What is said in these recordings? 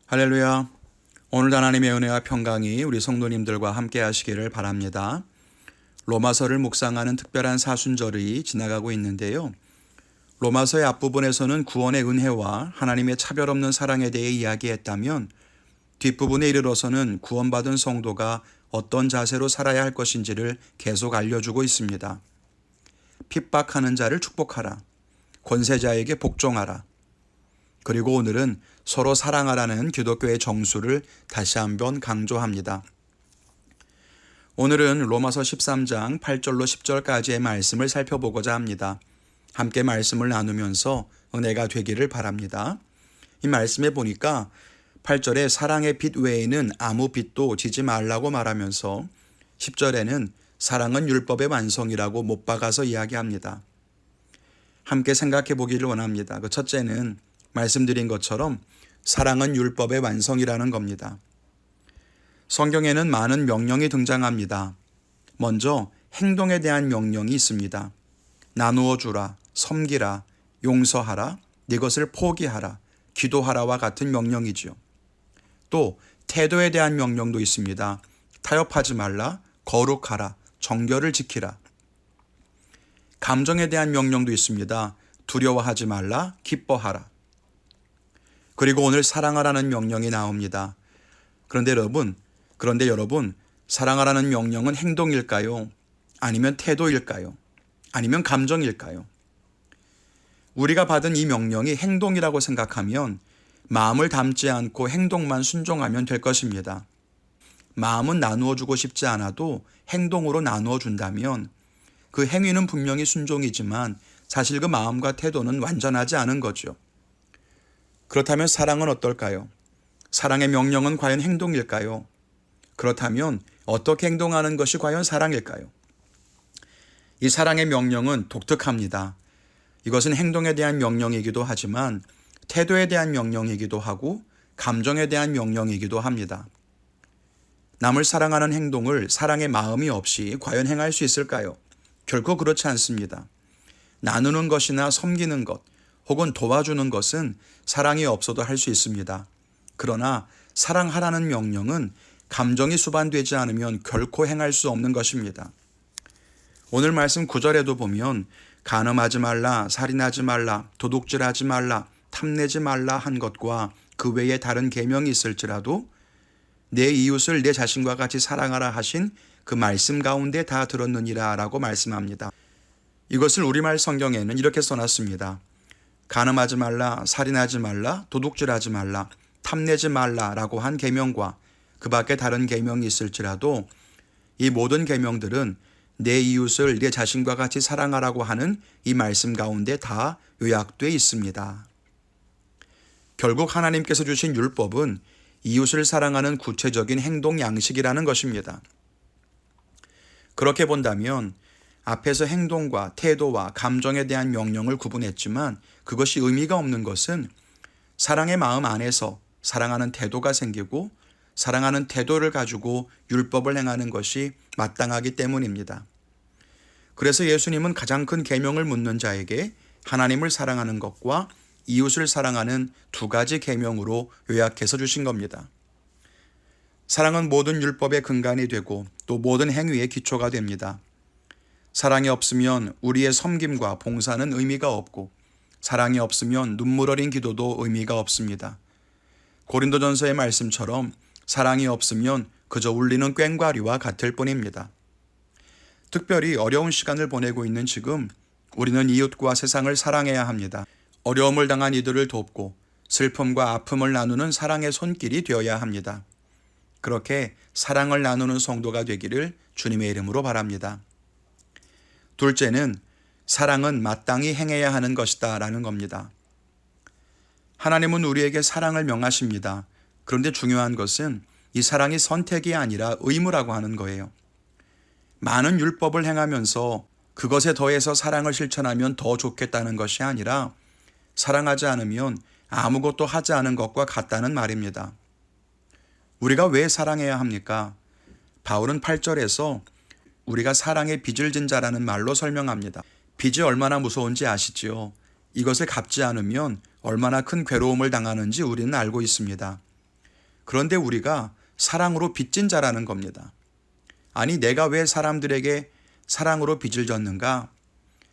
할렐루야. 오늘도 하나님의 은혜와 평강이 우리 성도님들과 함께 하시기를 바랍니다. 로마서를 묵상하는 특별한 사순절이 지나가고 있는데요. 로마서의 앞부분에서는 구원의 은혜와 하나님의 차별 없는 사랑에 대해 이야기했다면 뒷부분에 이르러서는 구원받은 성도가 어떤 자세로 살아야 할 것인지를 계속 알려주고 있습니다. 핍박하는 자를 축복하라. 권세자에게 복종하라. 그리고 오늘은 서로 사랑하라는 기독교의 정수를 다시 한번 강조합니다. 오늘은 로마서 13장 8절로 10절까지의 말씀을 살펴보고자 합니다. 함께 말씀을 나누면서 은혜가 되기를 바랍니다. 이 말씀에 보니까 8절에 사랑의 빛 외에는 아무 빛도 지지 말라고 말하면서 10절에는 사랑은 율법의 완성이라고 못 박아서 이야기합니다. 함께 생각해 보기를 원합니다. 그 첫째는 말씀드린 것처럼 사랑은 율법의 완성이라는 겁니다. 성경에는 많은 명령이 등장합니다. 먼저 행동에 대한 명령이 있습니다. 나누어 주라, 섬기라, 용서하라, 네 것을 포기하라, 기도하라와 같은 명령이지요. 또 태도에 대한 명령도 있습니다. 타협하지 말라, 거룩하라, 정결을 지키라. 감정에 대한 명령도 있습니다. 두려워하지 말라, 기뻐하라. 그리고 오늘 사랑하라는 명령이 나옵니다. 그런데 여러분, 사랑하라는 명령은 행동일까요? 아니면 태도일까요? 아니면 감정일까요? 우리가 받은 이 명령이 행동이라고 생각하면 마음을 담지 않고 행동만 순종하면 될 것입니다. 마음은 나누어 주고 싶지 않아도 행동으로 나누어 준다면 그 행위는 분명히 순종이지만 사실 그 마음과 태도는 완전하지 않은 거죠. 그렇다면 사랑은 어떨까요? 사랑의 명령은 과연 행동일까요? 그렇다면 어떻게 행동하는 것이 과연 사랑일까요? 이 사랑의 명령은 독특합니다. 이것은 행동에 대한 명령이기도 하지만 태도에 대한 명령이기도 하고 감정에 대한 명령이기도 합니다. 남을 사랑하는 행동을 사랑의 마음이 없이 과연 행할 수 있을까요? 결코 그렇지 않습니다. 나누는 것이나 섬기는 것, 혹은 도와주는 것은 사랑이 없어도 할 수 있습니다. 그러나 사랑하라는 명령은 감정이 수반되지 않으면 결코 행할 수 없는 것입니다. 오늘 말씀 9절에도 보면 간음하지 말라, 살인하지 말라, 도둑질하지 말라, 탐내지 말라 한 것과 그 외에 다른 계명이 있을지라도 내 이웃을 내 자신과 같이 사랑하라 하신 그 말씀 가운데 다 들었느니라 라고 말씀합니다. 이것을 우리말 성경에는 이렇게 써놨습니다. 간음하지 말라, 살인하지 말라, 도둑질하지 말라, 탐내지 말라라고 한 계명과 그 밖에 다른 계명이 있을지라도 이 모든 계명들은 내 이웃을 내 자신과 같이 사랑하라고 하는 이 말씀 가운데 다 요약되어 있습니다. 결국 하나님께서 주신 율법은 이웃을 사랑하는 구체적인 행동 양식이라는 것입니다. 그렇게 본다면 앞에서 행동과 태도와 감정에 대한 명령을 구분했지만 그것이 의미가 없는 것은 사랑의 마음 안에서 사랑하는 태도가 생기고 사랑하는 태도를 가지고 율법을 행하는 것이 마땅하기 때문입니다. 그래서 예수님은 가장 큰 계명을 묻는 자에게 하나님을 사랑하는 것과 이웃을 사랑하는 두 가지 계명으로 요약해서 주신 겁니다. 사랑은 모든 율법의 근간이 되고 또 모든 행위의 기초가 됩니다. 사랑이 없으면 우리의 섬김과 봉사는 의미가 없고 사랑이 없으면 눈물 어린 기도도 의미가 없습니다. 고린도전서의 말씀처럼 사랑이 없으면 그저 울리는 꽹과리와 같을 뿐입니다. 특별히 어려운 시간을 보내고 있는 지금 우리는 이웃과 세상을 사랑해야 합니다. 어려움을 당한 이들을 돕고 슬픔과 아픔을 나누는 사랑의 손길이 되어야 합니다. 그렇게 사랑을 나누는 성도가 되기를 주님의 이름으로 바랍니다. 둘째는 사랑은 마땅히 행해야 하는 것이다 라는 겁니다. 하나님은 우리에게 사랑을 명하십니다. 그런데 중요한 것은 이 사랑이 선택이 아니라 의무라고 하는 거예요. 많은 율법을 행하면서 그것에 더해서 사랑을 실천하면 더 좋겠다는 것이 아니라 사랑하지 않으면 아무것도 하지 않은 것과 같다는 말입니다. 우리가 왜 사랑해야 합니까? 바울은 8절에서 우리가 사랑의 빚을 진 자라는 말로 설명합니다. 빚이 얼마나 무서운지 아시지요? 이것을 갚지 않으면 얼마나 큰 괴로움을 당하는지 우리는 알고 있습니다. 그런데 우리가 사랑으로 빚진 자라는 겁니다. 아니, 내가 왜 사람들에게 사랑으로 빚을 졌는가?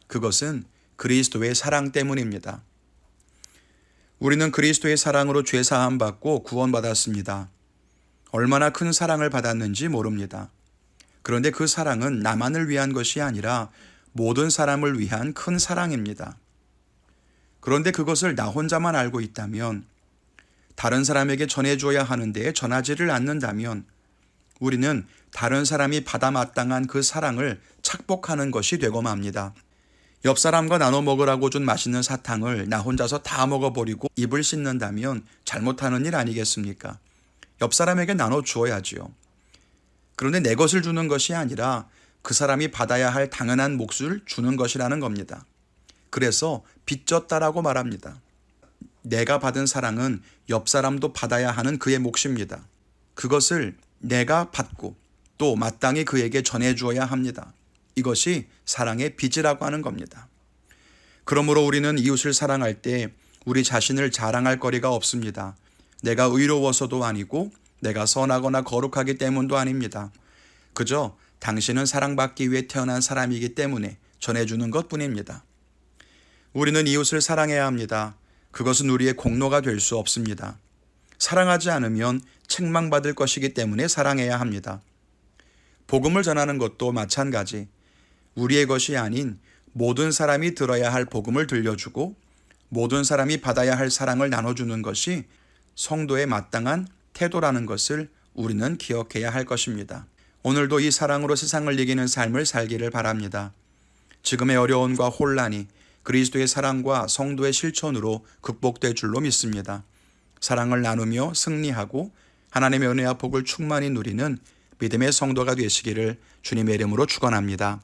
그것은 그리스도의 사랑 때문입니다. 우리는 그리스도의 사랑으로 죄 사함 받고 구원받았습니다. 얼마나 큰 사랑을 받았는지 모릅니다. 그런데 그 사랑은 나만을 위한 것이 아니라 모든 사람을 위한 큰 사랑입니다. 그런데 그것을 나 혼자만 알고 있다면, 다른 사람에게 전해줘야 하는데 전하지를 않는다면 우리는 다른 사람이 받아 마땅한 그 사랑을 착복하는 것이 되고 맙니다. 옆 사람과 나눠 먹으라고 준 맛있는 사탕을 나 혼자서 다 먹어버리고 입을 씻는다면 잘못하는 일 아니겠습니까? 옆 사람에게 나눠 주어야지요. 그런데 내 것을 주는 것이 아니라 그 사람이 받아야 할 당연한 몫을 주는 것이라는 겁니다. 그래서 빚졌다라고 말합니다. 내가 받은 사랑은 옆 사람도 받아야 하는 그의 몫입니다. 그것을 내가 받고 또 마땅히 그에게 전해주어야 합니다. 이것이 사랑의 빚이라고 하는 겁니다. 그러므로 우리는 이웃을 사랑할 때 우리 자신을 자랑할 거리가 없습니다. 내가 의로워서도 아니고 내가 선하거나 거룩하기 때문도 아닙니다. 그저 당신은 사랑받기 위해 태어난 사람이기 때문에 전해주는 것뿐입니다. 우리는 이웃을 사랑해야 합니다. 그것은 우리의 공로가 될 수 없습니다. 사랑하지 않으면 책망받을 것이기 때문에 사랑해야 합니다. 복음을 전하는 것도 마찬가지. 우리의 것이 아닌 모든 사람이 들어야 할 복음을 들려주고 모든 사람이 받아야 할 사랑을 나눠주는 것이 성도의 마땅한 태도라는 것을 우리는 기억해야 할 것입니다. 오늘도 이 사랑으로 세상을 이기는 삶을 살기를 바랍니다. 지금의 어려움과 혼란이 그리스도의 사랑과 성도의 실천으로 극복될 줄로 믿습니다. 사랑을 나누며 승리하고 하나님의 은혜와 복을 충만히 누리는 믿음의 성도가 되시기를 주님의 이름으로 축원합니다.